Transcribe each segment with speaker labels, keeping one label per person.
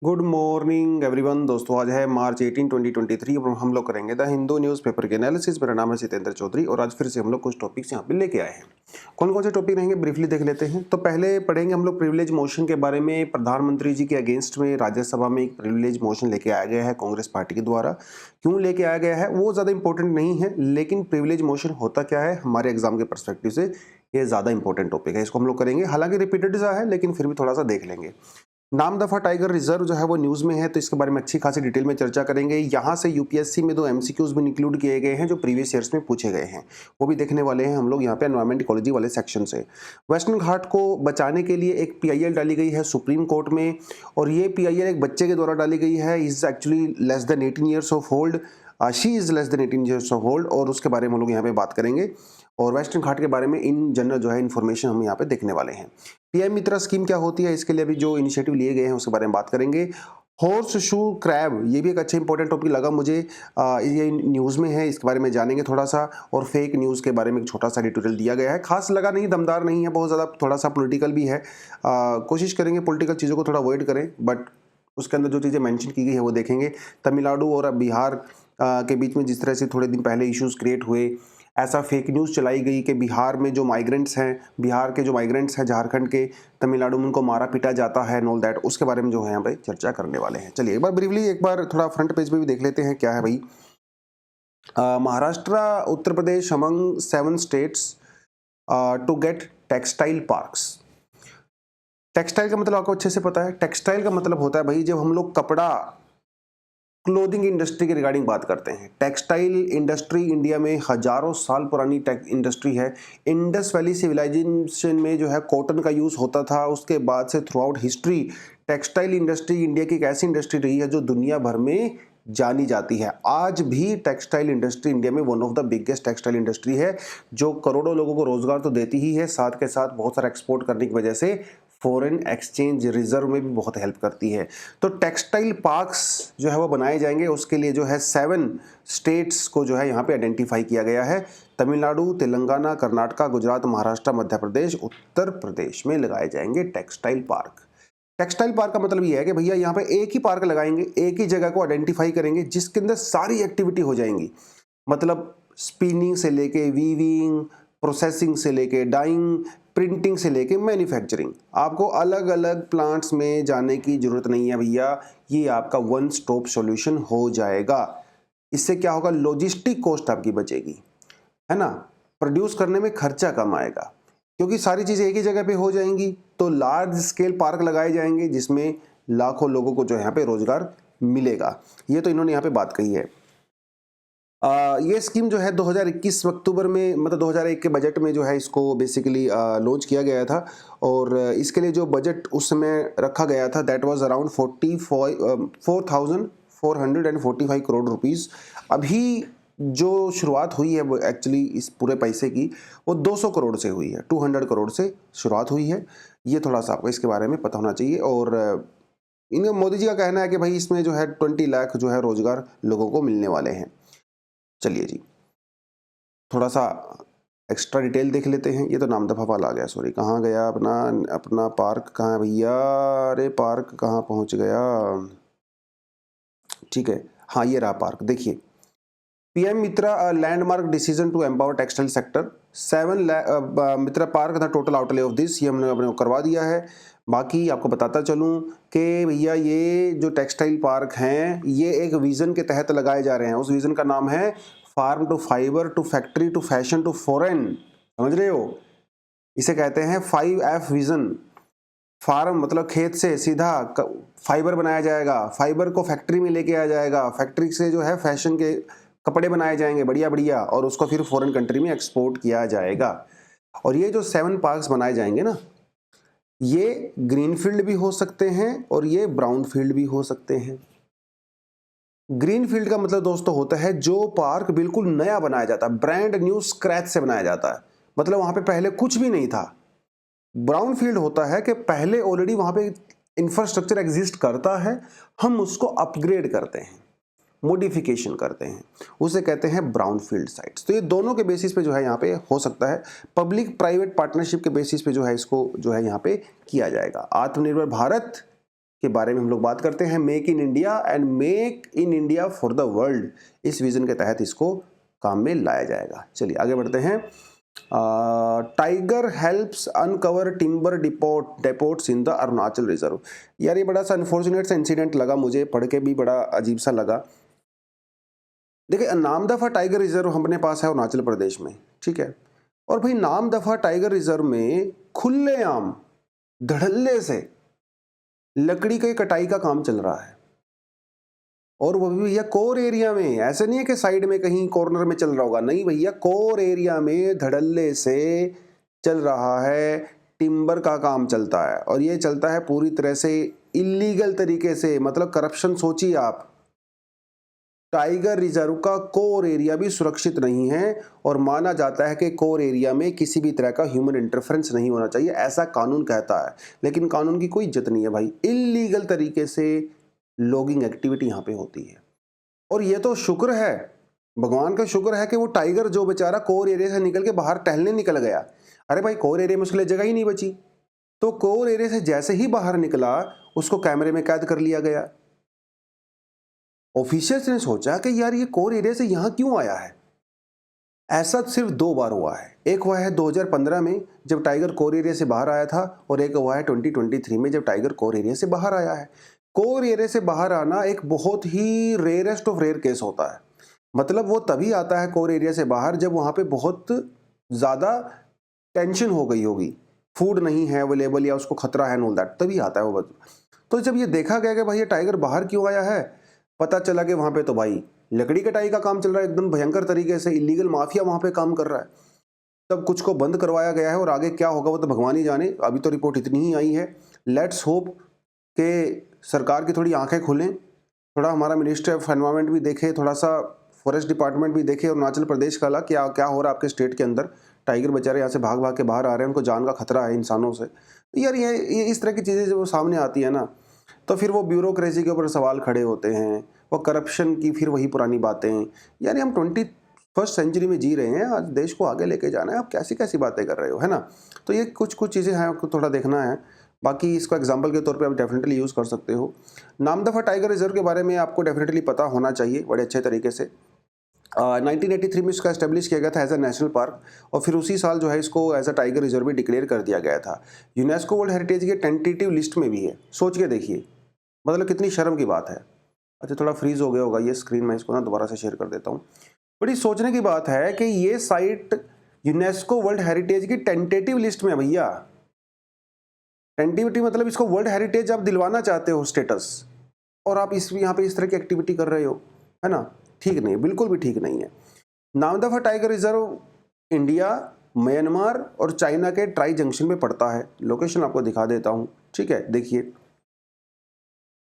Speaker 1: Good morning everyone. दोस्तों आज है मार्च 18 2023 और हम लोग करेंगे द हिंदू न्यूज़पेपर के एनालिसिस। मेरा नाम है जितेंद्र चौधरी और आज फिर से हम लोग कुछ टॉपिक्स यहाँ पे लेके आए हैं। कौन कौन से टॉपिक रहेंगे ब्रीफली देख लेते हैं। तो पहले पढ़ेंगे हम लोग प्रिविलेज मोशन के बारे में। प्रधानमंत्री जी के अगेंस्ट में राज्यसभा में एक प्रिविलेज मोशन लेके आया गया है कांग्रेस पार्टी के द्वारा। क्यों लेके आया गया है वो ज़्यादा इंपॉर्टेंट नहीं है, लेकिन प्रिविलेज मोशन होता क्या है हमारे एग्जाम के परस्पेक्टिव से ये ज़्यादा इंपॉर्टेंट टॉपिक है, इसको हम लोग करेंगे। हालांकि रिपीटेड सा है लेकिन फिर भी थोड़ा सा देख लेंगे। नाम दफा टाइगर रिजर्व जो है वो न्यूज़ में है, तो इसके बारे में अच्छी खासी डिटेल में चर्चा करेंगे। यहाँ से यूपीएससी में 2 एमसीक्यूज भी इंक्लूड किए गए हैं जो प्रीवियस ईयर्स में पूछे गए हैं, वो भी देखने वाले हैं हम लोग यहाँ पे एनवायरमेंट इकोलॉजी वाले सेक्शन से। वेस्टर्न घाट को बचाने के लिए एक पीआईएल डाली गई है सुप्रीम कोर्ट में, और ये पीआईएल एक बच्चे के द्वारा डाली गई है। Is actually less than 18 years of old, she is less than 18 years of old, और उसके बारे में हम लोग यहाँ पे बात करेंगे। और वेस्टर्न घाट के बारे में इन जनरल जो है इन्फॉर्मेशन हम यहाँ पे देखने वाले हैं। पीएम मित्रा स्कीम क्या होती है, इसके लिए अभी जो इनिशिएटिव लिए गए हैं उसके बारे में बात करेंगे। हॉर्स शू क्रैब, ये भी एक अच्छा इंपॉर्टेंट टॉपिक लगा मुझे, ये न्यूज़ में है, इसके बारे में जानेंगे थोड़ा सा। और फेक न्यूज़ के बारे में एक छोटा सा एडिटोरियल दिया गया है, खास लगा नहीं, दमदार नहीं है बहुत ज़्यादा, थोड़ा सा पॉलिटिकल भी है। कोशिश करेंगे पॉलिटिकल चीज़ों को थोड़ा अवॉइड करें, बट उसके अंदर जो चीज़ें मेंशन की गई है वो देखेंगे। तमिलनाडु और बिहार के बीच में जिस तरह से थोड़े दिन पहले इश्यूज़ क्रिएट हुए, ऐसा फेक न्यूज़ चलाई गई कि बिहार में जो माइग्रेंट्स हैं, बिहार के जो माइग्रेंट्स हैं झारखंड के, तमिलनाडु में उनको मारा पीटा जाता है एंड ऑल दैट, उसके बारे में जो है यहाँ पे चर्चा करने वाले हैं। चलिए एक बार ब्रीफली एक बार थोड़ा फ्रंट पेज पे भी देख लेते हैं क्या है भाई। Maharashtra, Uttar Pradesh among 7 states to get textile parks. Textile का मतलब आपको अच्छे से पता है। टेक्सटाइल का मतलब होता है भाई जब हम लोग कपड़ा क्लोथिंग इंडस्ट्री के रिगार्डिंग बात करते हैं। टेक्सटाइल इंडस्ट्री इंडिया में हजारों साल पुरानी इंडस्ट्री है। इंडस वैली सिविलाइजेशन में जो है कॉटन का यूज़ होता था, उसके बाद से through out history textile industry India की एक ऐसी इंडस्ट्री रही है जो दुनिया भर में जानी जाती है। आज भी टेक्सटाइल इंडस्ट्री इंडिया में one of the biggest textile industry है, जो करोड़ों लोगों को रोजगार तो देती ही है, साथ के साथ बहुत सारा एक्सपोर्ट करने की वजह से फॉरेन एक्सचेंज रिजर्व में भी बहुत हेल्प करती है। तो टेक्सटाइल पार्क्स जो है वो बनाए जाएंगे, उसके लिए जो है 7 स्टेट्स को जो है यहाँ पे आइडेंटिफाई किया गया है। तमिलनाडु, तेलंगाना, कर्नाटका, गुजरात, महाराष्ट्र, मध्य प्रदेश, उत्तर प्रदेश में लगाए जाएंगे टेक्सटाइल पार्क। टेक्सटाइल पार्क का मतलब ये है कि भैया यहाँ पे एक ही पार्क लगाएंगे, एक ही जगह को आइडेंटिफाई करेंगे जिसके अंदर सारी एक्टिविटी हो जाएंगी। मतलब स्पिनिंग से लेके वीविंग, प्रोसेसिंग से लेके डाइंग, प्रिंटिंग से लेके मैन्युफैक्चरिंग, आपको अलग अलग प्लांट्स में जाने की जरूरत नहीं है भैया। ये आपका वन स्टॉप सॉल्यूशन हो जाएगा। इससे क्या होगा, लॉजिस्टिक कॉस्ट आपकी बचेगी, है ना, प्रोड्यूस करने में खर्चा कम आएगा, क्योंकि सारी चीज़ें एक ही जगह पे हो जाएंगी। तो लार्ज स्केल पार्क लगाए जाएंगे जिसमें लाखों लोगों को जो यहाँ पे रोजगार मिलेगा। ये तो इन्होंने यहाँ पे बात कही है। ये स्कीम जो है 2021 अक्टूबर में, मतलब 2001 के बजट में जो है इसको बेसिकली लॉन्च किया गया था, और इसके लिए जो बजट उस समय रखा गया था that was around 4,445 crore rupees. अभी जो शुरुआत हुई है वो एक्चुअली इस पूरे पैसे की वो 200 करोड़ से हुई है, 200 करोड़ से शुरुआत हुई है। ये थोड़ा सा आपको इसके बारे में पता होना चाहिए। और इन मोदी जी का कहना है कि भाई इसमें जो है 20 लाख जो है रोजगार लोगों को मिलने वाले हैं। चलिए जी थोड़ा सा एक्स्ट्रा डिटेल देख लेते हैं। ये तो नाम दफा वाला आ गया, सॉरी, कहाँ गया अपना अपना पार्क कहाँ है भैया, अरे पार्क कहाँ पहुँच गया, ठीक है, हाँ ये रहा पार्क। देखिए PM Mitra landmark decision to empower textile sector, 7 Mitra park the total outlay of this, ये हमने अपने को करवा दिया है। बाकी आपको बताता चलूं कि भैया ये जो टेक्सटाइल पार्क हैं ये एक विज़न के तहत लगाए जा रहे हैं। उस विज़न का नाम है farm to fibre to factory to fashion to foreign, समझ रहे हो, इसे कहते हैं 5F विज़न। फार्म मतलब खेत से सीधा फाइबर बनाया जाएगा, फाइबर को फैक्ट्री में लेके आ जाएगा, फैक्ट्री से जो है फैशन के कपड़े बनाए जाएंगे बढ़िया बढ़िया, और उसको फिर फॉरेन कंट्री में एक्सपोर्ट किया जाएगा। और ये जो 7 पार्क्स बनाए जाएंगे ना, ये ग्रीन फील्ड भी हो सकते हैं और ये ब्राउन फील्ड भी हो सकते हैं। ग्रीन फील्ड का मतलब दोस्तों होता है जो पार्क बिल्कुल नया बनाया जाता है, ब्रांड न्यू स्क्रैच से बनाया जाता है, मतलब वहां पे पहले कुछ भी नहीं था। ब्राउन फील्ड होता है कि पहले ऑलरेडी वहां पे इंफ्रास्ट्रक्चर एग्जिस्ट करता है, हम उसको अपग्रेड करते हैं, मॉडिफिकेशन करते हैं, उसे कहते हैं ब्राउन फील्ड साइट्स। तो ये दोनों के बेसिस पे जो है यहाँ पे हो सकता है, पब्लिक प्राइवेट पार्टनरशिप के बेसिस पे जो है इसको जो है यहाँ पे किया जाएगा। आत्मनिर्भर भारत के बारे में हम लोग बात करते हैं। Make in India and make in India for the world, इस विजन के तहत इसको काम में लाया जाएगा। चलिए आगे बढ़ते हैं। Tiger helps uncover timber depots in the Arunachal reserve. यार ये बड़ा सा अनफॉर्चुनेट सा इंसिडेंट लगा मुझे, पढ़ के भी बड़ा अजीब सा लगा। देखिए नामदफा टाइगर रिजर्व हमारे पास है अरुणाचल प्रदेश में, ठीक है। और भाई नामदफा टाइगर रिजर्व में खुलेआम धड़ल्ले से लकड़ी की कटाई का काम चल रहा है, और वो भी भैया कोर एरिया में। ऐसे नहीं है कि साइड में कहीं कॉर्नर में चल रहा होगा, नहीं भैया, कोर एरिया में धड़ल्ले से चल रहा है, टिम्बर का काम चलता है। और ये चलता है पूरी तरह से इलीगल तरीके से, मतलब करप्शन। सोचिए आप, टाइगर रिजर्व का कोर एरिया भी सुरक्षित नहीं है, और माना जाता है कि कोर एरिया में किसी भी तरह का ह्यूमन इंटरफेरेंस नहीं होना चाहिए, ऐसा कानून कहता है। लेकिन कानून की कोई इज्जत नहीं है भाई, इलीगल तरीके से लॉगिंग एक्टिविटी यहाँ पे होती है। और ये तो शुक्र है, भगवान का शुक्र है कि वो टाइगर जो बेचारा कोर एरिया से निकल के बाहर टहलने निकल गया। अरे भाई कोर एरिया में उसके लिए जगह ही नहीं बची, तो कोर एरिया से जैसे ही बाहर निकला उसको कैमरे में कैद कर लिया गया। ऑफिशियल्स ने सोचा कि यार ये कोर एरिया से यहां क्यों आया है। ऐसा सिर्फ 2 बार हुआ है, एक हुआ है 2015 में जब टाइगर कोर एरिया से बाहर आया था, और एक हुआ है 2023 में जब टाइगर कोर एरिया से बाहर आया है। कोर एरिया से बाहर आना एक बहुत ही रेयरेस्ट ऑफ रेयर केस होता है। मतलब वो तभी आता है कोर एरिया से बाहर जब वहां पे बहुत ज्यादा टेंशन हो गई होगी, फूड नहीं है अवेलेबल या उसको खतरा है, ऑल दैट, तभी आता है वो। तो जब ये देखा गया कि भाई ये टाइगर बाहर क्यों आया है, पता चला कि वहां पे तो भाई लकड़ी कटाई का काम चल रहा है, एकदम भयंकर तरीके से इलीगल माफिया वहां पे काम कर रहा है। तब कुछ को बंद करवाया गया है, और आगे क्या होगा वो तो भगवान ही जाने। अभी तो रिपोर्ट इतनी ही आई है। लेट्स होप कि सरकार की थोड़ी आंखें खुलें, थोड़ा हमारा मिनिस्ट्री ऑफ एनवायरनमेंट भी देखे, थोड़ा सा फॉरेस्ट डिपार्टमेंट भी देखे, अरुणाचल प्रदेश का क्या क्या हो रहा है आपके स्टेट के अंदर। टाइगर बेचारे यहाँ से भाग भाग के बाहर आ रहे हैं, उनको जान का खतरा है इंसानों से। यार ये इस तरह की चीज़ें जब सामने आती है ना, तो फिर वो ब्यूरोक्रेसी के ऊपर सवाल खड़े होते हैं, वो करप्शन की फिर वही पुरानी बातें। यानी हम 21st सेंचुरी में जी रहे हैं, आज देश को आगे लेके जाना है, आप कैसी कैसी बातें कर रहे हो, है ना। तो ये कुछ चीज़ें हैं, आपको थोड़ा देखना है। बाकी इसको एग्जाम्पल के तौर पे आप डेफिनेटली यूज़ कर सकते हो। नामदफा टाइगर रिजर्व के बारे में आपको डेफिनेटली पता होना चाहिए बड़े अच्छे तरीके से। 1983 में इसका एस्टेब्लिश किया गया था एज अ नेशनल पार्क, और फिर उसी साल जो है इसको एज अ टाइगर रिजर्व भी डिक्लेयर कर दिया गया था। यूनेस्को वर्ल्ड हेरिटेज के टेंटेटिव लिस्ट में भी है। सोच के देखिए, मतलब कितनी शर्म की बात है। अच्छा थोड़ा फ्रीज हो गया होगा ये स्क्रीन, मैं इसको ना दोबारा से शेयर कर देता हूँ। बड़ी सोचने की बात है कि ये साइट यूनेस्को वर्ल्ड हेरिटेज की टेंटेटिव लिस्ट में है भैया। टेंटेटिव मतलब इसको वर्ल्ड हेरिटेज आप दिलवाना चाहते हो स्टेटस, और आप यहाँ पे इस तरह की एक्टिविटी कर रहे हो, है ना। ठीक नहीं, बिल्कुल भी ठीक नहीं है। Namdapha tiger reserve India, Myanmar और चाइना के ट्राई जंक्शन में पड़ता है। लोकेशन आपको दिखा देता हूँ, ठीक है। देखिए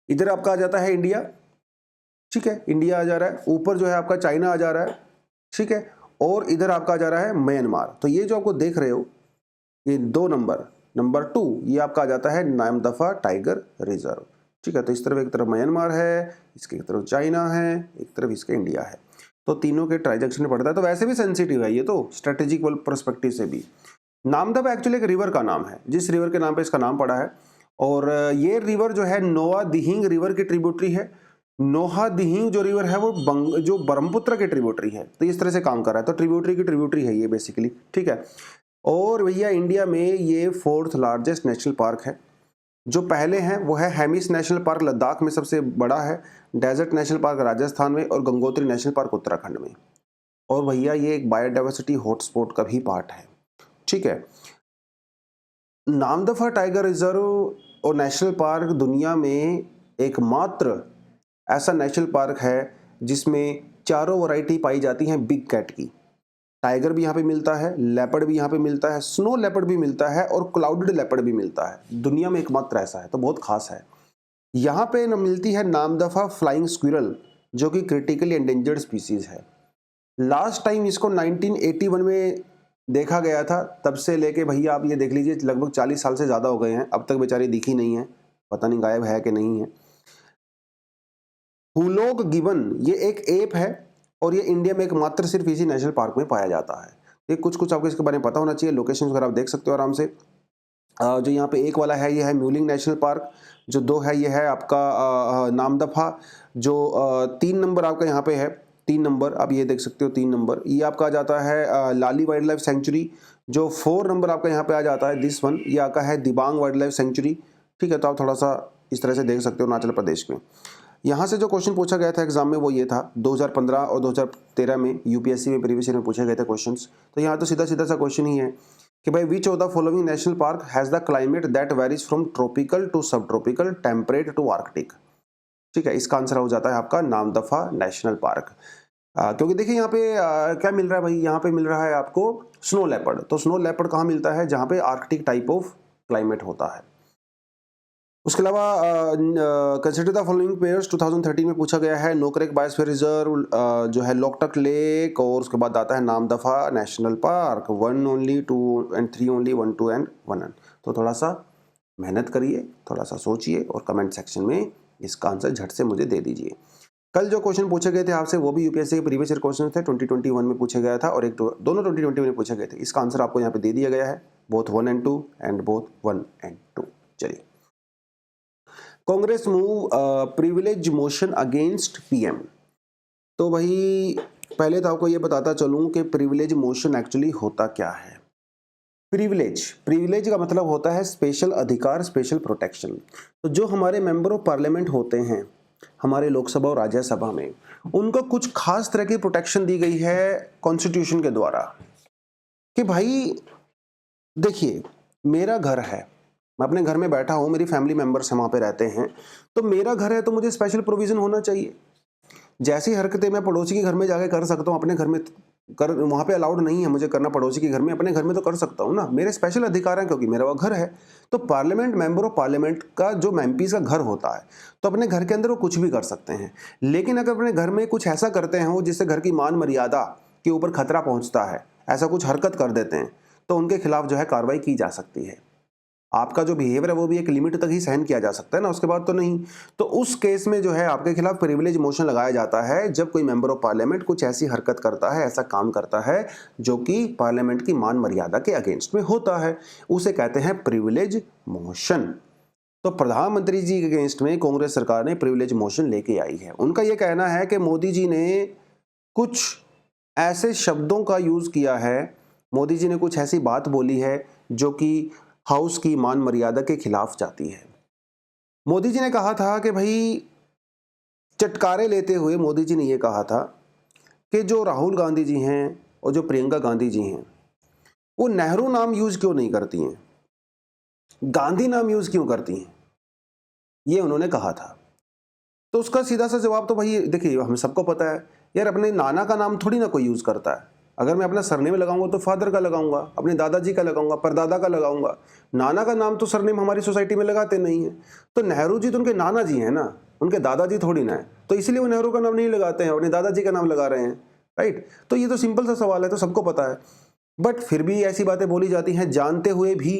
Speaker 1: इधर आपका आ जाता है इंडिया, ठीक है, इंडिया आ जा रहा है, ऊपर जो है आपका चाइना आ जा रहा है, ठीक है, और इधर आपका आ जा रहा है म्यांमार। तो ये जो आपको देख रहे हो ये 2 नंबर 2 ये आपका आ जाता है नामदफा टाइगर रिजर्व, ठीक है। तो इस तरफ एक तरफ म्यांमार है, इसके एक तरफ चाइना है, एक तरफ इसके इंडिया है, तो तीनों के ट्रांजैक्शन में पड़ता है। तो वैसे भी सेंसिटिव है ये तो स्ट्रेटेजिक पर्सपेक्टिव से भी। नामदफा एक्चुअली एक रिवर का नाम है, जिस रिवर के नाम पे इसका नाम पड़ा है। और ये रिवर जो है नोआ दिहिंग रिवर की ट्रिब्यूटरी है। नोहा दिहिंग जो रिवर है वो जो ब्रह्मपुत्र के ट्रिब्यूटरी है, तो इस तरह से काम कर रहा है। तो ट्रिब्यूटरी की ट्रिब्यूटरी है ये बेसिकली, ठीक है। और भैया इंडिया में ये 4th लार्जेस्ट नेशनल पार्क है। जो पहले हैं वो है हेमिस नेशनल पार्क लद्दाख में सबसे बड़ा है, डेजर्ट नेशनल पार्क राजस्थान में, और गंगोत्री नेशनल पार्क उत्तराखंड में। और भैया ये एक बायोडाइवर्सिटी हॉटस्पॉट का भी पार्ट है, ठीक है। नामदफा टाइगर रिजर्व और नेशनल पार्क दुनिया में एकमात्र ऐसा नेशनल पार्क है जिसमें चारों वैरायटी पाई जाती हैं बिग कैट की। टाइगर भी यहाँ पे मिलता है, लेपर्ड भी यहाँ पे मिलता है, स्नो लेपर्ड भी मिलता है, और क्लाउडेड लेपर्ड भी मिलता है। दुनिया में एकमात्र ऐसा है, तो बहुत खास है। यहाँ पे मिलती है नामदफा फ्लाइंग स्क्विरल, जो कि क्रिटिकली एंडेंजर्ड स्पीसीज है। लास्ट टाइम इसको 1981 में देखा गया था, तब से लेके भैया आप ये देख लीजिए लगभग 40 साल से ज़्यादा हो गए हैं, अब तक बेचारी दिखी नहीं है, पता नहीं गायब है कि नहीं है। हुलॉग गिबन ये एक एप है, और ये इंडिया में एकमात्र सिर्फ इसी नेशनल पार्क में पाया जाता है। ये कुछ आपको इसके बारे में पता होना चाहिए। लोकेशन वगैरह आप देख सकते हो आराम से। जो यहाँ पे 1 वाला है ये है म्यूलिंग नेशनल पार्क, जो 2 है ये है आपका नामदफा, जो 3 नंबर आपका यहाँ पे है, 3 नंबर आप ये देख सकते हो, 3 नंबर ये आपका आ जाता है लाली वाइल्ड लाइफ सेंचुरी। जो 4 नंबर आपका यहाँ पे आ जाता है दिस वन, ये आपका है दिबांग वाइल्ड लाइफ सेंचुरी। ठीक है, तो आप थोड़ा सा इस तरह से देख सकते हो अरुणाचल प्रदेश में। यहाँ से जो क्वेश्चन पूछा गया था एग्जाम में वो ये था 2015 और 2013 में यूपीएससी में प्रीवियस ईयर में पूछे गए थे क्वेश्चंस। तो यहाँ तो सीधा सीधा सा क्वेश्चन ही है कि भाई which of the following national park has the climate that varies from tropical to subtropical temperate to arctic. ठीक है, इसका आंसर हो जाता है आपका नामदफा नेशनल पार्क। क्योंकि देखिए यहाँ पे क्या मिल रहा है भाई, यहाँ पे मिल रहा है आपको स्नो लेपर्ड। तो स्नो लेपर्ड कहाँ मिलता है, जहाँ पे आर्कटिक टाइप ऑफ क्लाइमेट होता है। उसके अलावा कंसिडर द फॉलोइंग पेयर्स 2013 में पूछा गया है नोकरेक बायोस्फीयर रिजर्व, जो है लोकटक लेक, और उसके बाद आता है Namdapha national park. 1 only, 2 and 3 only, 1 2 and 1 and. तो थोड़ा सा मेहनत करिए, थोड़ा सा सोचिए और कमेंट सेक्शन में इसका आंसर झट से मुझे दे दीजिए। कल जो क्वेश्चन पूछे गए थे आपसे वो भी यूपीएससी के प्रीवियस ईयर क्वेश्चन थे, 2021 में पूछे गया था और एक दोनों 2020 में पूछे गए थे। इसका आंसर आपको यहाँ पे दे दिया गया है, both 1 and 2 and both 1 and 2। चलिए, Congress move privilege motion against PM. तो भाई पहले तो आपको ये बताता चलूं कि प्रिविलेज मोशन एक्चुअली होता क्या है। प्रिविलेज का मतलब होता है स्पेशल अधिकार, स्पेशल प्रोटेक्शन। तो जो हमारे मेंबर ऑफ पार्लियामेंट होते हैं हमारे लोकसभा और राज्यसभा में, उनको कुछ खास तरह की प्रोटेक्शन दी गई है कॉन्स्टिट्यूशन के द्वारा कि भाई देखिए मेरा घर है, मैं अपने घर में बैठा हूं, मेरी फैमिली मेंबर्स वहां पे रहते हैं, तो मेरा घर है तो मुझे स्पेशल प्रोविजन होना चाहिए। जैसी हरकतें मैं पड़ोसी के घर में जाके कर सकता हूं, अपने घर में कर, वहां पे अलाउड नहीं है मुझे करना पड़ोसी के घर में, अपने घर में तो कर सकता हूं ना, मेरे स्पेशल अधिकार हैं क्योंकि मेरा वो घर है। तो पार्लियामेंट, मेंबर ऑफ पार्लियामेंट का जो एमपीज का घर होता है, तो अपने घर के अंदर वो कुछ भी कर सकते हैं। लेकिन अगर अपने घर में कुछ ऐसा करते हैं वो जिससे घर की मान मर्यादा के ऊपर खतरा पहुंचता है, ऐसा कुछ हरकत कर देते हैं, तो उनके खिलाफ जो है कार्रवाई की जा सकती है। आपका जो बिहेवियर है वो भी एक लिमिट तक ही सहन किया जा सकता है ना, उसके बाद तो नहीं। तो उस केस में जो है आपके खिलाफ प्रिविलेज मोशन लगाया जाता है जब कोई मेंबर ऑफ पार्लियामेंट कुछ ऐसी हरकत करता है, ऐसा काम करता है जो कि पार्लियामेंट की मान मर्यादा के अगेंस्ट में होता है, उसे कहते हैं प्रिविलेज मोशन। तो प्रधानमंत्री जी के अगेंस्ट में कांग्रेस सरकार ने प्रिविलेज मोशन लेके आई है। उनका यह कहना है कि मोदी जी ने कुछ ऐसे शब्दों का यूज किया है, मोदी जी ने कुछ ऐसी बात बोली है जो कि हाउस की मान मर्यादा के खिलाफ जाती है। मोदी जी ने कहा था कि भाई चटकारे लेते हुए मोदी जी ने यह कहा था कि जो राहुल गांधी जी हैं और जो प्रियंका गांधी जी हैं वो नेहरू नाम यूज क्यों नहीं करती हैं, गांधी नाम यूज क्यों करती हैं, ये उन्होंने कहा था। तो उसका सीधा सा जवाब तो भाई देखिए हमें सबको पता है यार, अपने नाना का नाम थोड़ी ना कोई यूज करता है। अगर मैं अपना सरनेम लगाऊंगा तो फादर का लगाऊंगा, अपने दादाजी का लगाऊंगा, परदादा का लगाऊंगा। नाना का नाम तो सरनेम हमारी सोसाइटी में लगाते नहीं है। तो नेहरू जी तो उनके नाना जी हैं ना, उनके दादाजी थोड़ी ना है, तो इसलिए वो नेहरू का नाम नहीं लगाते हैं, अपने दादाजी का नाम लगा रहे हैं, राइट। तो ये तो सिंपल सा सवाल है, तो सबको पता है। बट फिर भी ऐसी बातें बोली जाती हैं जानते हुए भी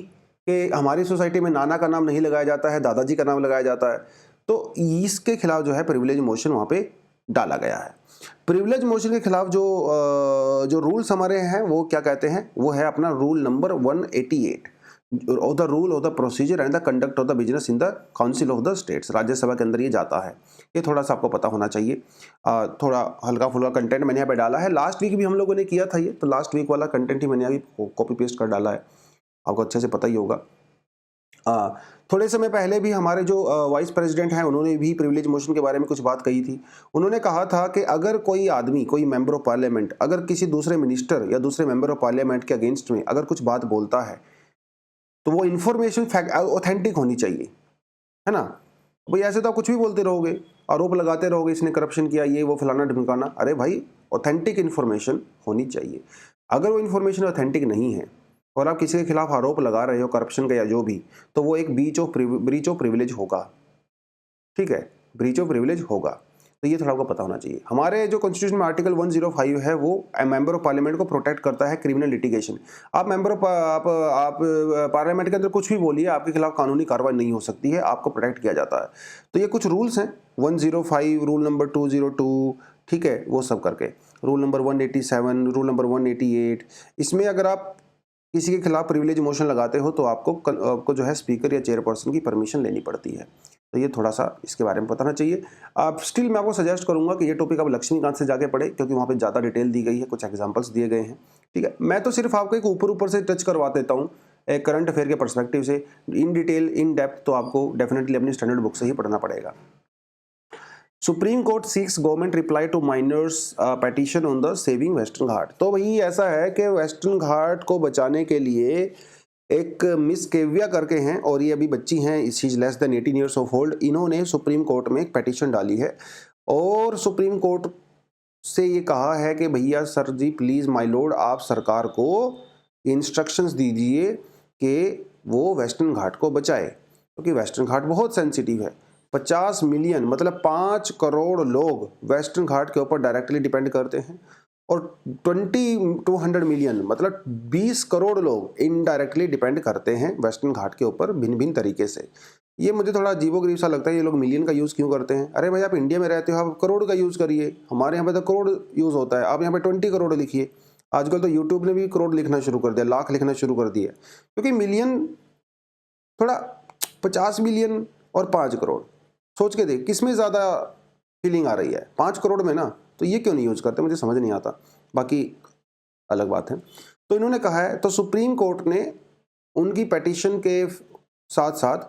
Speaker 1: कि हमारी सोसाइटी में नाना का नाम नहीं लगाया जाता है, दादाजी का नाम लगाया जाता है। तो इसके खिलाफ जो है प्रिविलेज मोशन वहां पे डाला गया है। प्रिविलेज मोशन के खिलाफ जो रूल्स हमारे हैं वो क्या कहते हैं, वो है अपना rule number 188 of the rule of the procedure and the conduct of the business in the council of the states. Rajya Sabha के अंदर ये जाता है, ये थोड़ा सा आपको पता होना चाहिए। थोड़ा हल्का फुल्का कंटेंट मैंने यहाँ पे डाला है, लास्ट वीक भी हम लोगों ने किया था ये, तो लास्ट वीक वाला कंटेंट ही मैंने अभी कॉपी पेस्ट कर डाला है, आपको अच्छे से पता ही होगा। थोड़े समय पहले भी हमारे जो वाइस प्रेसिडेंट हैं उन्होंने भी प्रिविलेज मोशन के बारे में कुछ बात कही थी। उन्होंने कहा था कि अगर कोई आदमी, कोई मेंबर ऑफ पार्लियामेंट अगर किसी दूसरे मिनिस्टर या दूसरे मेंबर ऑफ पार्लियामेंट के अगेंस्ट में अगर कुछ बात बोलता है तो वो इन्फॉर्मेशन ऑथेंटिक होनी चाहिए, है ना। भाई ऐसे तो आप कुछ भी बोलते रहोगे, आरोप लगाते रहोगे इसने करप्शन किया, ये वो फलाना ढिमकाना। अरे भाई ऑथेंटिक इन्फॉर्मेशन होनी चाहिए। अगर वो इन्फॉर्मेशन ऑथेंटिक नहीं है और आप किसी के खिलाफ आरोप लगा रहे हो करप्शन का या जो भी, तो वो एक ब्रीच ऑफ प्रिविलेज होगा, ठीक है, ब्रीच ऑफ प्रिविलेज होगा। तो ये थोड़ा आपको पता होना चाहिए। हमारे जो कॉन्स्टिट्यूशन में आर्टिकल 105 है वो मेंबर ऑफ पार्लियामेंट को प्रोटेक्ट करता है क्रिमिनल लिटिगेशन। आप मेंबर ऑफ आप पार्लियामेंट के अंदर कुछ भी बोलिए, आपके खिलाफ कानूनी कार्रवाई नहीं हो सकती है, आपको प्रोटेक्ट किया जाता है। तो ये कुछ रूल्स हैं, 105, रूल नंबर 202, ठीक है, वो सब करके रूल नंबर 187, रूल नंबर 188। इसमें अगर आप किसी के खिलाफ प्रिविलेज मोशन लगाते हो तो आपको जो है स्पीकर या चेयरपर्सन की परमिशन लेनी पड़ती है। तो ये थोड़ा सा इसके बारे में बताना चाहिए। आप स्टिल मैं आपको सजेस्ट करूंगा कि ये टॉपिक आप लक्ष्मीकांत से जाके पढ़े, क्योंकि वहाँ पे ज़्यादा डिटेल दी गई है, कुछ एग्जांपल्स दिए गए हैं। ठीक है, मैं तो सिर्फ आपको एक ऊपर ऊपर से टच करवा देता हूँ एक करंट अफेयर के पर्सपेक्टिव से। इन डिटेल इन डेप्थ तो आपको डेफिनेटली अपनी स्टैंडर्ड बुक से ही पढ़ना पड़ेगा। Supreme court seeks government reply to miners petition on the saving western Ghat. तो वही ऐसा है कि वेस्टर्न घाट को बचाने के लिए एक मिस केविया करके हैं, और ये अभी बच्ची हैं, she is less than 18 years of old. इन्होंने सुप्रीम कोर्ट में एक पेटिशन डाली है और सुप्रीम कोर्ट से ये कहा है कि भैया sir ji please my lord, आप सरकार को इंस्ट्रक्शंस दीजिए कि वो वेस्टर्न घाट को बचाए, क्योंकि वेस्टर्न घाट बहुत सेंसिटिव है। 50 मिलियन मतलब 5 करोड़ लोग वेस्टर्न घाट के ऊपर डायरेक्टली डिपेंड करते हैं, और 200 मिलियन मतलब 20 करोड़ लोग इनडायरेक्टली डिपेंड करते हैं वेस्टर्न घाट के ऊपर भिन्न भिन्न तरीके से। ये मुझे थोड़ा अजीबोगरीब सा लगता है, ये लोग मिलियन का यूज़ क्यों करते हैं? अरे भाई आप इंडिया में रहते हो, आप करोड़ का यूज़ करिए। हमारे यहाँ पे तो करोड़ यूज़ होता है, आप यहाँ पे 20 करोड़ लिखिए। आजकल तो यूट्यूब ने भी करोड़ लिखना शुरू कर दिया, लाख लिखना शुरू कर दिया, क्योंकि मिलियन थोड़ा 50 मिलियन और 5 करोड़ सोच के देख किस में ज़्यादा फीलिंग आ रही है? 5 करोड़ में ना, तो ये क्यों नहीं यूज करते, मुझे समझ नहीं आता। बाकी अलग बात है। तो इन्होंने कहा है, तो सुप्रीम कोर्ट ने उनकी पेटिशन के साथ साथ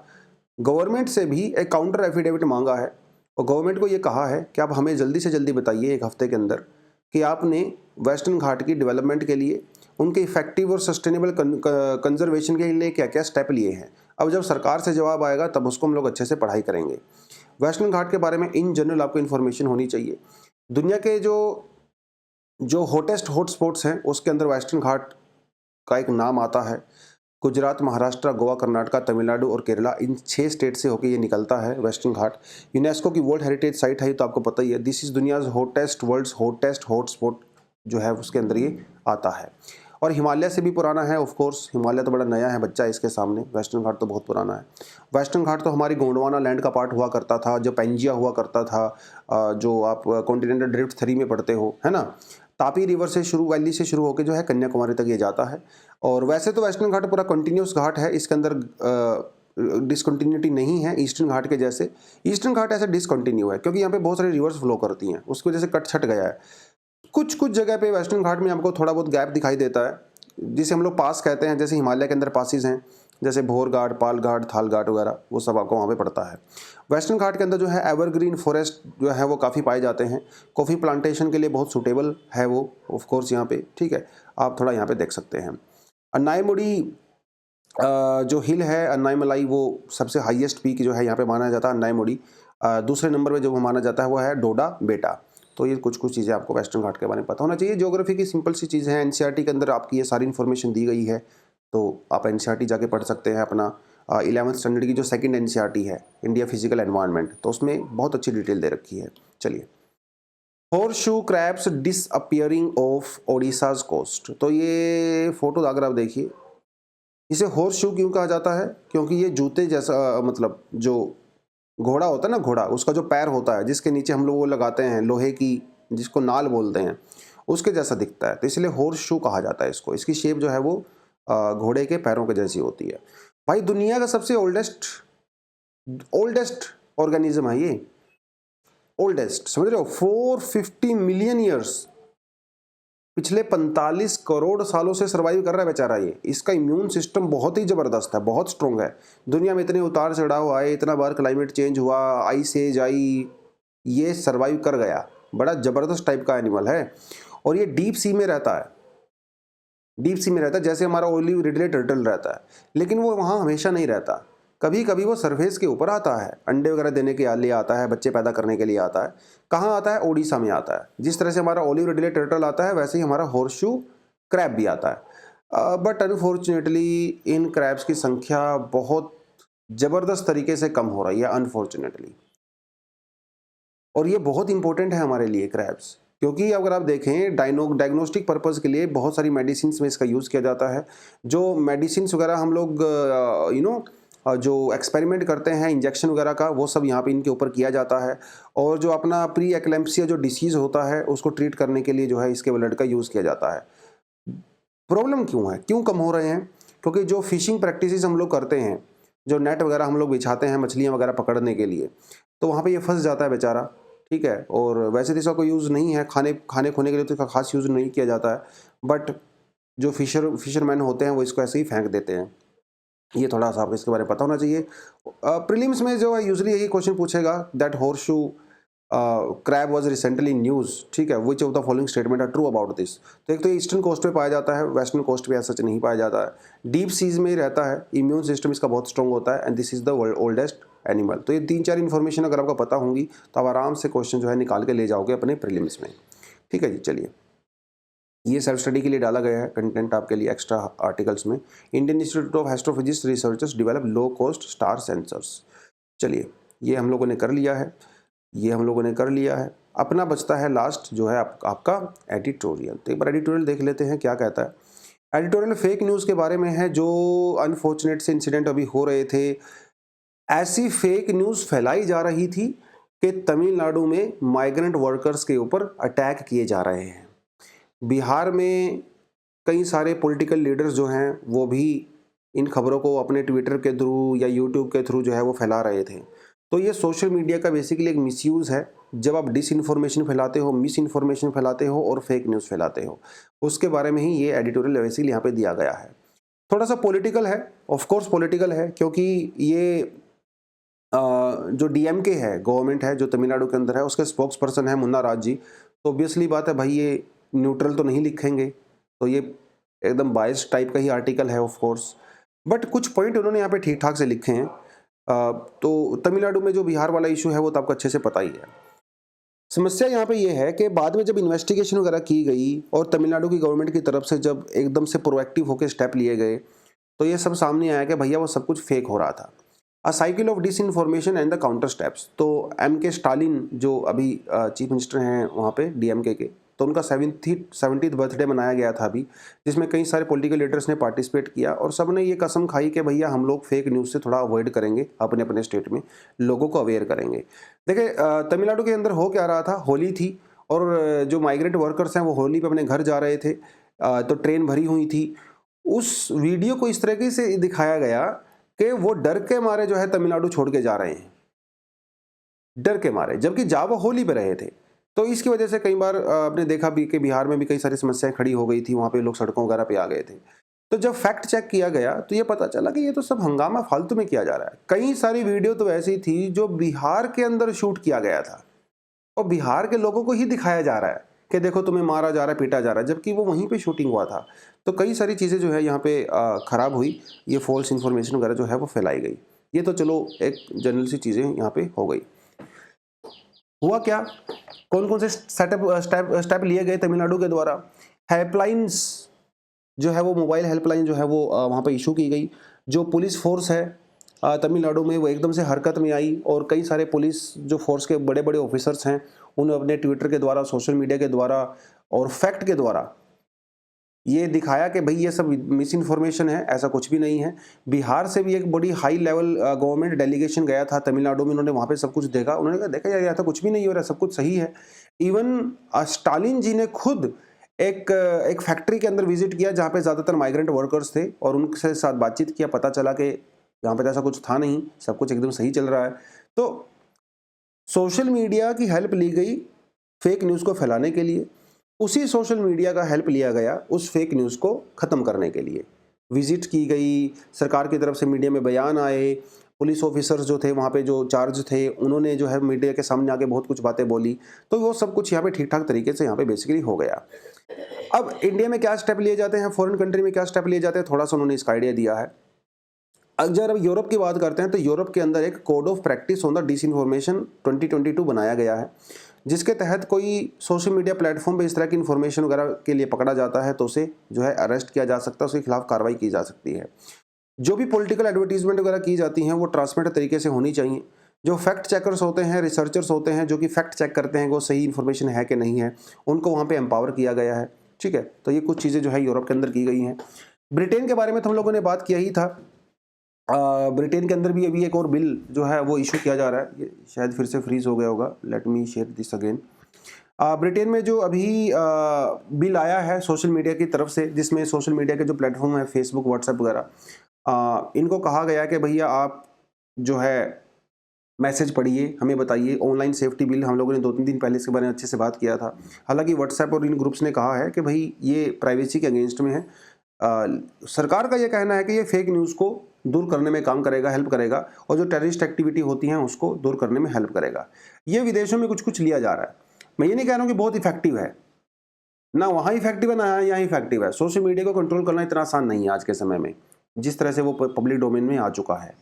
Speaker 1: गवर्नमेंट से भी एक काउंटर एफिडेविट मांगा है, और गवर्नमेंट को ये कहा है कि आप हमें जल्दी से जल्दी बताइए, एक हफ्ते के अंदर, कि आपने वेस्टर्न घाट की डेवलपमेंट के लिए, उनके इफेक्टिव और सस्टेनेबल कंजर्वेशन के लिए क्या क्या स्टेप लिए हैं। अब जब सरकार से जवाब आएगा तब उसको हम लोग अच्छे से पढ़ाई करेंगे। वेस्टर्न घाट के बारे में इन जनरल आपको इन्फॉर्मेशन होनी चाहिए। दुनिया के जो हॉटेस्ट हॉटस्पॉट्स हैं उसके अंदर वेस्टर्न घाट का एक नाम आता है। गुजरात, महाराष्ट्र, गोवा, कर्नाटका, तमिलनाडु और केरला, इन 6 स्टेट से होकर ये निकलता है वेस्टर्न घाट। यूनेस्को की वर्ल्ड हेरिटेज साइट है, तो आपको पता ही है। दिस इज दुनियाज वर्ल्ड्स हॉटेस्ट हॉटस्पॉट जो है उसके अंदर ये आता है। और हिमालय से भी पुराना है ऑफ कोर्स, हिमालय तो बड़ा नया है बच्चा इसके सामने, वेस्टर्न घाट तो बहुत पुराना है। वेस्टर्न घाट तो हमारी गोंडवाना लैंड का पार्ट हुआ करता था, जो पेंजिया हुआ करता था, जो आप कॉन्टिनेंटल ड्रिफ्ट 3 में पढ़ते हो, है ना। तापी रिवर से वैली से शुरू होकर जो है कन्याकुमारी तक ये जाता है। और वैसे तो वेस्टर्न घाट पूरा कंटिन्यूस घाट है, इसके अंदर डिसकंटिन्यूटी नहीं है ईस्टर्न घाट के जैसे। ईस्टर्न घाट ऐसे डिसकंटिन्यू है क्योंकि यहाँ पे बहुत सारी रिवर्स फ्लो करती हैं, उसकी वजह से कट छट गया है। कुछ कुछ जगह पे वेस्टर्न घाट में आपको थोड़ा बहुत गैप दिखाई देता है, जिसे हम लोग पास कहते हैं, जैसे हिमालय के अंदर पासिस हैं, जैसे भोर घाट, पाल घाट, थाल घाट वगैरह, वो सब आपको वहाँ पे पड़ता है। वेस्टर्न घाट के अंदर जो है एवरग्रीन फॉरेस्ट जो है वो काफ़ी पाए जाते हैं। कॉफ़ी प्लांटेशन के लिए बहुत सूटेबल है वो ऑफ कोर्स यहाँ पे, ठीक है। आप थोड़ा यहाँ पे देख सकते हैं। अन्नाईमुड़ी जो हिल है, अन्नाईमलाई, वो सबसे हाईएस्ट पीक जो है यहाँ पे माना जाता है अन्नाईमुड़ी। दूसरे नंबर पे जो माना जाता है वो है डोडा बेटा। तो ये कुछ कुछ चीज़ें आपको वेस्टर्न घाट के बारे में पता होना चाहिए। ज्योग्राफी की सिंपल सी चीज़ है, एनसीईआरटी के अंदर आपकी ये सारी इन्फॉर्मेशन दी गई है, तो आप एनसीईआरटी जाके पढ़ सकते हैं अपना 11th स्टैंडर्ड की जो सेकंड एनसीईआरटी है, इंडिया फिजिकल एनवायरनमेंट, तो उसमें बहुत अच्छी डिटेल दे रखी है। चलिए, horseshoe crabs disappearing off Odisha's coast. तो ये फोटो अगर आप देखिए, इसे हॉर्सशू क्यों कहा जाता है? क्योंकि ये जूते जैसा, मतलब जो घोड़ा होता है ना, घोड़ा, उसका जो पैर होता है जिसके नीचे हम लोग वो लगाते हैं लोहे की, जिसको नाल बोलते हैं, उसके जैसा दिखता है, तो इसलिए हॉर्सशू कहा जाता है इसको। इसकी शेप जो है वो घोड़े के पैरों के जैसी होती है। भाई दुनिया का सबसे ओल्डेस्ट ऑर्गेनिज्म है ये, ओल्डेस्ट, समझ रहे हो? 450 मिलियन ईयर्स, पिछले 45 करोड़ सालों से सरवाइव कर रहा है बेचारा ये। इसका इम्यून सिस्टम बहुत ही जबरदस्त है, बहुत स्ट्रॉन्ग है। दुनिया में इतने उतार चढ़ाव आए, इतना बार क्लाइमेट चेंज हुआ, आइस एज आई, ये सरवाइव कर गया। बड़ा जबरदस्त टाइप का एनिमल है, और ये डीप सी में रहता है, डीप सी में रहता है, जैसे हमारा ओलिव रिडले टर्टल रहता है। लेकिन वो वहाँ हमेशा नहीं रहता, कभी कभी वो सरफेस के ऊपर आता है, अंडे वगैरह देने के लिए आता है, बच्चे पैदा करने के लिए आता है। कहाँ आता है? ओडिशा में आता है। जिस तरह से हमारा ओलिव रिडले टर्टल आता है, वैसे ही हमारा हॉर्सशू क्रैब भी आता है। बट अनफॉर्चुनेटली इन क्रैब्स की संख्या बहुत ज़बरदस्त तरीके से कम हो रही है, अनफॉर्चुनेटली। और ये बहुत इंपॉर्टेंट है हमारे लिए क्रैब्स, क्योंकि अगर आप देखें डायग्नोस्टिक पर्पज़ के लिए बहुत सारी मेडिसिन में इसका यूज़ किया जाता है। जो मेडिसिन वगैरह हम लोग जो एक्सपेरिमेंट करते हैं इंजेक्शन वगैरह का, वो सब यहाँ पे इनके ऊपर किया जाता है। और जो अपना प्री एक्लेम्पसिया जो डिसीज़ होता है, उसको ट्रीट करने के लिए जो है इसके ब्लड का यूज़ किया जाता है। प्रॉब्लम क्यों है, क्यों कम हो रहे हैं? क्योंकि जो फिशिंग प्रैक्टिसेस हम लोग करते हैं, जो नेट वगैरह हम लोग बिछाते हैं मछलियाँ वगैरह पकड़ने के लिए, तो वहाँ पे ये फंस जाता है बेचारा, ठीक है। और वैसे तो इसका कोई यूज़ नहीं है, खाने खोने के लिए तो इसका खास यूज़ नहीं किया जाता है, बट जो फिशरमैन होते हैं वो इसको ऐसे ही फेंक देते हैं। ये थोड़ा-सा आपको इसके बारे में पता होना चाहिए। प्रीलिम्स में जो है यूजुअली यही क्वेश्चन पूछेगा that horseshoe crab was recently in news, ठीक है, which of the following statement are true about this. तो एक तो ईस्टर्न कोस्ट पे पाया जाता है, वेस्टर्न कोस्ट पे ऐसा सच नहीं पाया जाता है। डीप सीज में ही रहता है, इम्यून सिस्टम इसका बहुत स्ट्रॉन्ग होता है, and this is the oldest animal. तो ये 3-4 इन्फॉर्मेशन अगर आपको पता होंगी तो आप आराम से क्वेश्चन जो है निकाल के ले जाओगे अपने प्रीलिम्स में, ठीक है जी। चलिए, ये सेल्फ स्टडी के लिए डाला गया है कंटेंट आपके लिए एक्स्ट्रा आर्टिकल्स में। Indian institute of astrophysics researchers develop low cost star sensors. चलिए, ये हम लोगों ने कर लिया है, ये हम लोगों ने कर लिया है। अपना बचता है लास्ट जो है आपका एडिटोरियल। तो एक बार एडिटोरियल देख लेते हैं क्या कहता है। एडिटोरियल फेक न्यूज़ के बारे में है, जो अनफॉर्चुनेट से इंसिडेंट अभी हो रहे थे। ऐसी फेक न्यूज़ फैलाई जा रही थी कि तमिलनाडु में माइग्रेंट वर्कर्स के ऊपर अटैक किए जा रहे हैं। बिहार में कई सारे पॉलिटिकल लीडर्स जो हैं वो भी इन खबरों को अपने ट्विटर के थ्रू या यूट्यूब के थ्रू जो है वो फैला रहे थे। तो ये सोशल मीडिया का बेसिकली एक मिसयूज़ है, जब आप डिस इन्फॉर्मेशन फैलाते हो, मिस इन्फॉर्मेशन फैलाते हो और फेक न्यूज़ फैलाते हो। उसके बारे में ही ये एडिटोरियल बेसिकली यहाँ पे दिया गया है। थोड़ा सा पॉलिटिकल है, ऑफ कोर्स पॉलिटिकल है, क्योंकि ये जो डीएमके है, गवर्नमेंट है जो तमिलनाडु के अंदर है, उसके स्पोक्स पर्सन है मुन्ना राज जी। तो ऑब्वियसली बात है भाई, ये न्यूट्रल तो नहीं लिखेंगे, तो ये एकदम बायस्ड टाइप का ही आर्टिकल है ऑफ कोर्स। बट कुछ पॉइंट उन्होंने यहाँ पे ठीक ठाक से लिखे हैं। तो तमिलनाडु में जो बिहार वाला इशू है वो तो आपको अच्छे से पता ही है। समस्या यहाँ पे ये है कि बाद में जब इन्वेस्टिगेशन वगैरह की गई और तमिलनाडु की गवर्नमेंट की तरफ से जब एकदम से प्रोएक्टिव होकर स्टेप लिए गए, तो ये सब सामने आया कि भैया वो सब कुछ फेक हो रहा था। A cycle of disinformation and the counter steps. तो एम.के. स्टालिन जो अभी चीफ मिनिस्टर हैं वहाँ पे डीएमके के, तो उनका 70th बर्थडे मनाया गया था अभी, जिसमें कई सारे पॉलिटिकल लीडर्स ने पार्टिसिपेट किया और सब ने ये कसम खाई कि भैया हम लोग फेक न्यूज़ से थोड़ा अवॉइड करेंगे, अपने अपने स्टेट में लोगों को अवेयर करेंगे। देखिए, तमिलनाडु के अंदर हो क्या रहा था, होली थी और जो माइग्रेंट वर्कर्स हैं वो होली पे अपने घर जा रहे थे, तो ट्रेन भरी हुई थी। उस वीडियो को इस तरीके से दिखाया गया कि वो डर के मारे जो है तमिलनाडु छोड़ के जा रहे हैं, डर के मारे, जबकि जा वो होली पे रहे थे। तो इसकी वजह से कई बार आपने देखा भी कि बिहार में भी कई सारी समस्याएं खड़ी हो गई थी, वहाँ पे लोग सड़कों वगैरह पे आ गए थे। तो जब फैक्ट चेक किया गया तो ये पता चला कि ये तो सब हंगामा फालतू में किया जा रहा है। कई सारी वीडियो तो ऐसी थी जो बिहार के अंदर शूट किया गया था और बिहार के लोगों को ही दिखाया जा रहा है कि देखो तुम्हें मारा जा रहा है, पीटा जा रहा है, जबकि वो वहीं पे शूटिंग हुआ था। तो कई सारी चीज़ें जो है यहाँ पे ख़राब हुई, ये फॉल्स इन्फॉर्मेशन वगैरह जो है वो फैलाई गई। ये तो चलो एक जनरल सी चीज़ें यहाँ पे हो गई। हुआ क्या, कौन कौन से स्टेप लिए गए तमिलनाडु के द्वारा। हेल्पलाइंस जो है वो, मोबाइल हेल्पलाइन जो है वो वहाँ पे इशू की गई। जो पुलिस फोर्स है तमिलनाडु में वो एकदम से हरकत में आई और कई सारे पुलिस जो फोर्स के बड़े बड़े ऑफिसर्स हैं उन्होंने अपने ट्विटर के द्वारा, सोशल मीडिया के द्वारा और फैक्ट के द्वारा ये दिखाया कि भाई ये सब मिस इन्फॉर्मेशन है, ऐसा कुछ भी नहीं है। बिहार से भी एक बड़ी हाई लेवल गवर्नमेंट डेलीगेशन गया था तमिलनाडु में, उन्होंने वहाँ पे सब कुछ देखा, उन्होंने कहा देखा यार ऐसा कुछ भी नहीं हो रहा, सब कुछ सही है। इवन स्टालिन जी ने खुद एक फैक्ट्री के अंदर विजिट किया जहाँ पे ज़्यादातर माइग्रेंट वर्कर्स थे और उनके साथ बातचीत किया, पता चला कि यहाँ पे ऐसा कुछ था नहीं, सब कुछ एकदम सही चल रहा है। तो सोशल मीडिया की हेल्प ली गई फेक न्यूज़ को फैलाने के लिए, उसी सोशल मीडिया का हेल्प लिया गया उस फेक न्यूज़ को ख़त्म करने के लिए। विजिट की गई, सरकार की तरफ से मीडिया में बयान आए, पुलिस ऑफिसर्स जो थे वहाँ पे जो चार्ज थे उन्होंने जो है मीडिया के सामने आके बहुत कुछ बातें बोली। तो वो सब कुछ यहाँ पे ठीक ठाक तरीके से यहाँ पे बेसिकली हो गया। अब इंडिया में क्या स्टेप लिए जाते हैं, फॉरेन कंट्री में क्या स्टेप लिए जाते हैं, थोड़ा सा उन्होंने इसका आइडिया दिया है। अगर अब यूरोप की बात करते हैं तो यूरोप के अंदर एक code of practice on the disinformation 2022 बनाया गया है, जिसके तहत कोई सोशल मीडिया प्लेटफॉर्म पे इस तरह की इन्फॉर्मेशन वगैरह के लिए पकड़ा जाता है तो उसे जो है अरेस्ट किया जा सकता है, उसके खिलाफ कार्रवाई की जा सकती है। जो भी पॉलिटिकल एडवर्टीजमेंट वगैरह की जाती हैं वो ट्रांसपेरेंट तरीके से होनी चाहिए। जो फैक्ट चेकर्स होते हैं, रिसर्चर्स होते हैं जो कि फैक्ट चेक करते हैं वो सही इन्फॉर्मेशन है कि नहीं है, उनको वहाँ पे एम्पावर किया गया है। ठीक है, तो ये कुछ चीज़ें जो है यूरोप के अंदर की गई हैं। ब्रिटेन के बारे में तो हम लोगों ने बात किया ही था। ब्रिटेन के अंदर भी अभी एक और बिल जो है वो इशू किया जा रहा है, ये शायद फिर से फ्रीज हो गया होगा, let me share this again. Britain में जो अभी बिल आया है सोशल मीडिया की तरफ से, जिसमें सोशल मीडिया के जो प्लेटफॉर्म है फेसबुक, व्हाट्सएप वगैरह, इनको कहा गया कि भैया आप जो है मैसेज पढ़िए, हमें बताइए। ऑनलाइन सेफ्टी बिल हम लोगों ने 2-3 दिन पहले इसके बारे में अच्छे से बात किया था। हालांकि व्हाट्सएप और इन ग्रुप्स ने कहा है कि भाई ये प्राइवेसी के अगेंस्ट में है। सरकार का ये कहना है कि ये फेक न्यूज़ को दूर करने में काम करेगा, हेल्प करेगा, और जो टेररिस्ट एक्टिविटी होती हैं उसको दूर करने में हेल्प करेगा। ये विदेशों में कुछ कुछ लिया जा रहा है। मैं ये नहीं कह रहा हूँ कि बहुत इफेक्टिव है, ना वहाँ इफेक्टिव है ना यहाँ इफेक्टिव है। सोशल मीडिया को कंट्रोल करना इतना आसान नहीं है आज के समय में, जिस तरह से वो पब्लिक डोमेन में आ चुका है।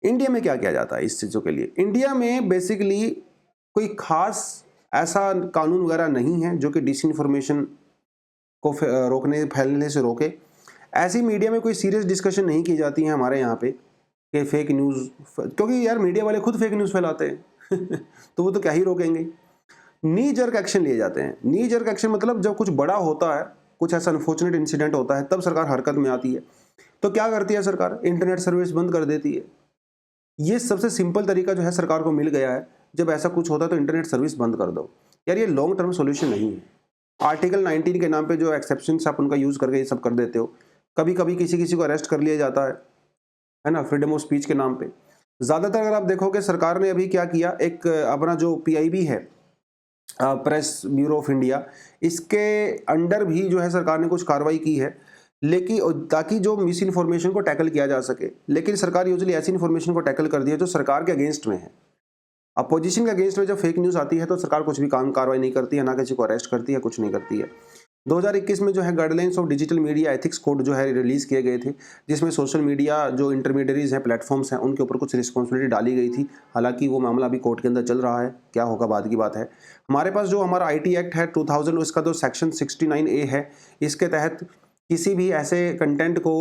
Speaker 1: इंडिया में क्या किया जाता है इस चीज़ों के लिए? इंडिया में बेसिकली कोई खास ऐसा कानून वगैरह नहीं है जो कि डिसइंफॉर्मेशन को रोकने, फैलने से रोके। ऐसी मीडिया में कोई सीरियस डिस्कशन नहीं की जाती है हमारे यहाँ पे कि फेक न्यूज़, क्योंकि यार मीडिया वाले खुद फेक न्यूज़ फैलाते हैं तो वो तो क्या ही रोकेंगे। नी जर्क एक्शन लिए जाते हैं। नी जर्क एक्शन मतलब जब कुछ बड़ा होता है, कुछ ऐसा अनफॉर्चुनेट इंसिडेंट होता है, तब सरकार हरकत में आती है। तो क्या करती है सरकार? इंटरनेट सर्विस बंद कर देती है। ये सबसे सिंपल तरीका जो है सरकार को मिल गया है, जब ऐसा कुछ होता है तो इंटरनेट सर्विस बंद कर दो। यार ये लॉन्ग टर्म सॉल्यूशन नहीं है। आर्टिकल 19 के नाम पे जो एक्सेप्शंस आप उनका यूज़ करके ये सब कर देते हो। कभी कभी किसी को अरेस्ट कर लिया जाता है ना, फ्रीडम ऑफ स्पीच के नाम पे। ज़्यादातर अगर आप देखोगे सरकार ने अभी क्या किया, एक अपना जो PIB है, प्रेस ब्यूरो ऑफ इंडिया, इसके अंडर भी जो है सरकार ने कुछ कार्रवाई की है, लेकिन ताकि जो मिस इन्फॉर्मेशन को टैकल किया जा सके। लेकिन सरकार यूजुअली ऐसी इन्फॉर्मेशन को टैकल कर दी है जो सरकार के अगेंस्ट में है। अपोजिशन के अगेंस्ट में जब फेक न्यूज़ आती है तो सरकार कुछ भी कार्रवाई नहीं करती है, ना किसी को अरेस्ट करती है, कुछ नहीं करती है। 2021 में जो है guidelines of digital media ethics code जो है रिलीज़ किए गए थे, जिसमें सोशल मीडिया जो इंटरमीडियरीज हैं, प्लेटफॉर्म्स हैं, उनके ऊपर कुछ रिस्पॉन्सिबिलिटी डाली गई थी। हालांकि वो मामला अभी कोर्ट के अंदर चल रहा है, क्या होगा बाद की बात है। हमारे पास जो हमारा IT एक्ट है 2000, उसका जो सेक्शन 69A है, इसके तहत किसी भी ऐसे कंटेंट को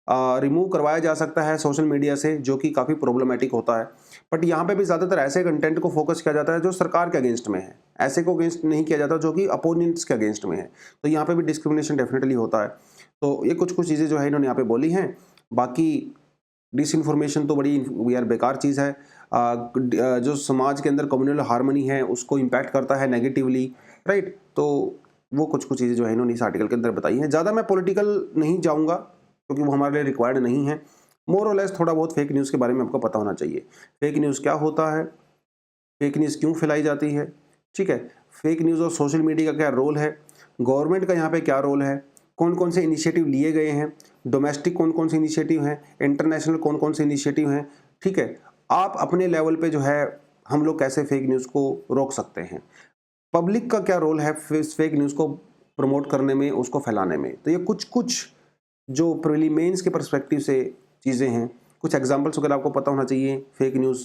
Speaker 1: रिमूव करवाया जा सकता है सोशल मीडिया से, जो कि काफ़ी प्रॉब्लमेटिक होता है। बट यहाँ पे भी ज़्यादातर ऐसे कंटेंट को फोकस किया जाता है जो सरकार के अगेंस्ट में है, ऐसे को अगेंस्ट नहीं किया जाता जो कि अपोनेंट्स के अगेंस्ट में है। तो यहाँ पे भी डिस्क्रिमिनेशन डेफिनेटली होता है। तो ये कुछ कुछ चीज़ें जो है इन्होंने यहाँ पे बोली हैं। बाकी डिसइंफॉर्मेशन तो बड़ी यार बेकार चीज़ है। जो समाज के अंदर कम्युनल हार्मनी है उसको इम्पैक्ट करता है नेगेटिवली, राइट। तो वो कुछ कुछ चीज़ें जो है इन्होंने इस आर्टिकल के अंदर बताई हैं। ज़्यादा मैं पॉलिटिकल नहीं जाऊँगा क्योंकि वो हमारे लिए रिक्वायर्ड नहीं है। मोर और लेस थोड़ा बहुत फेक न्यूज़ के बारे में आपको पता होना चाहिए। फेक न्यूज़ क्या होता है, फेक न्यूज़ क्यों फैलाई जाती है, ठीक है, फेक न्यूज़ और सोशल मीडिया का क्या रोल है, गवर्नमेंट का यहाँ पे क्या रोल है, कौन कौन से इनिशिएटिव लिए गए हैं, डोमेस्टिक कौन कौन से इनिशिएटिव हैं, इंटरनेशनल कौन कौन से इनिशिएटिव हैं, ठीक है। आप अपने लेवल पे जो है हम लोग कैसे फेक न्यूज़ को रोक सकते हैं, पब्लिक का क्या रोल है फेक न्यूज़ को प्रमोट करने में, उसको फैलाने में। तो ये कुछ कुछ जो प्रीलिम्स के पर्सपेक्टिव से चीज़ें हैं, कुछ एग्जांपल्स वगैरह आपको पता होना चाहिए फेक न्यूज़।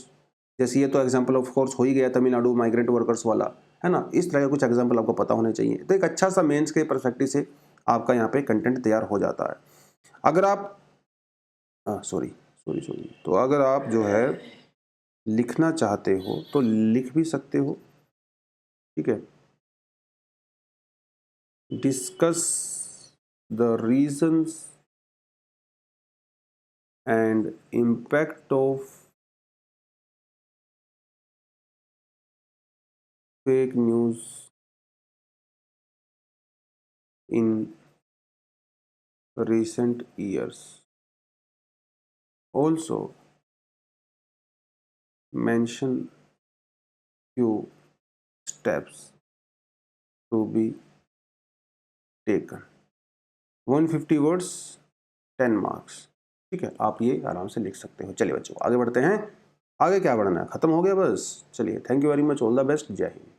Speaker 1: जैसे ये तो एग्जांपल ऑफ कोर्स हो ही गया तमिलनाडु माइग्रेंट वर्कर्स वाला, है ना। इस तरह के कुछ एग्जांपल आपको पता होने चाहिए। तो एक अच्छा सा मेंस के पर्सपेक्टिव से आपका यहाँ पे कंटेंट तैयार हो जाता है। अगर आप सॉरी तो अगर आप जो है लिखना चाहते हो तो लिख भी सकते हो, ठीक है। Discuss the reasons and impact of fake news in recent years. Also mention few steps to be taken. 150 words 10 marks, ठीक है। आप ये आराम से लिख सकते हो। चलिए बच्चों आगे बढ़ते हैं। आगे क्या बढ़ना है, खत्म हो गया बस। चलिए, thank you very much, all the best, जय हिंद।